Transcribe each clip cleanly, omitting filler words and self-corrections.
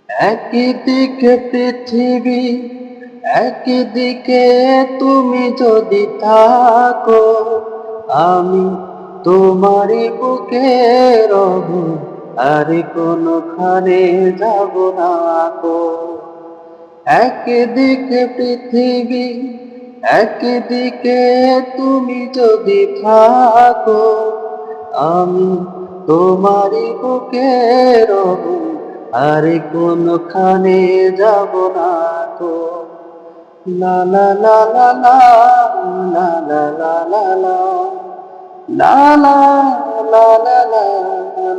একদিকে পৃথিবী, একদিকে তুমি যদি থাকো, আমি তোমারই বুকে রব, আর কোনখানে যাব না গো। একদিকে পৃথিবী, একদিকে তুমি যদি থাকো, আমি তোমারই বুকে রব, আর কোনখানে যাব না তো। লা লা লা লা লা, লা লা লা লা লা, লা লা লা লা লা,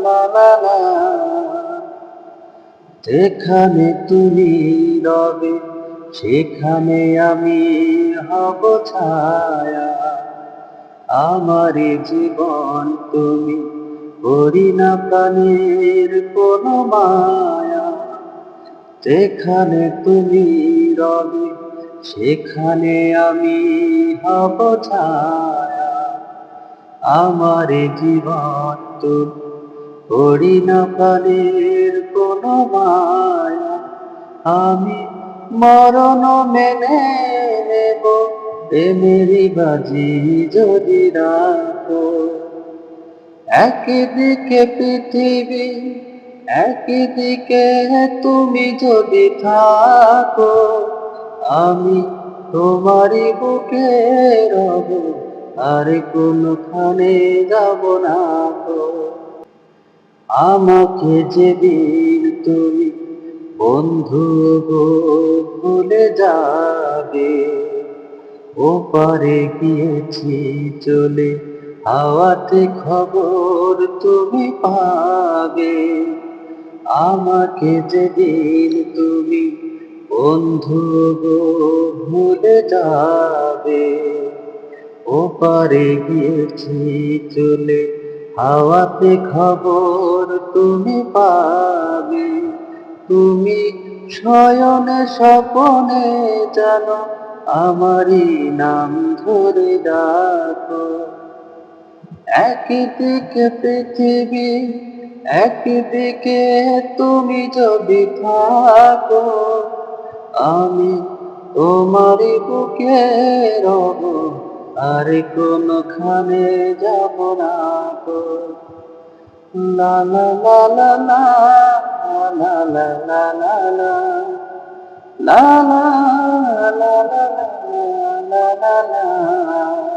লা লা লা। যেখানে তুমি রবে, সেখানে আমি হব ছায়া। আমার জীবন তুমি করি না প্রাণের কোনো মায়া। যেখানে তুমি রবে, সেখানে আমি হব ছায়া। আমার জীবন তুমি করি না প্রাণের কোনো মায়া। আমি মরণ মেনে নেব, প্রেমেরই বাজি যদি রাখো। একদিকে পৃথিবী, একদিকে তুমি যদি থাকো, আমি তোমারই বুকে রব, আর কোনখানে যাব না গো। আমাকে যেদিন তুমি বন্ধু গো ভুলে যাবে, ওপারে গিয়েছি চলে, হাওয়াতে খবর তুমি পাবে। আমাকে যেদিন তুমি বন্ধু গো ভুলে যাবে, ওপারে গিয়েছি চলে, হাওয়াতে খবর তুমি পাবে। তুমি শয়নে স্বপনে জানো, আমারই নাম ধরে ডাকো। একদিকে পৃথিবী, একদিকে তুমি যদি থাকো, আমি তোমারই বুকে রব, আর কোনখানে যাব না গো। লা লা লা লা লা, লা লা লা লা লা, লা লা লা লা লা লা লা লা।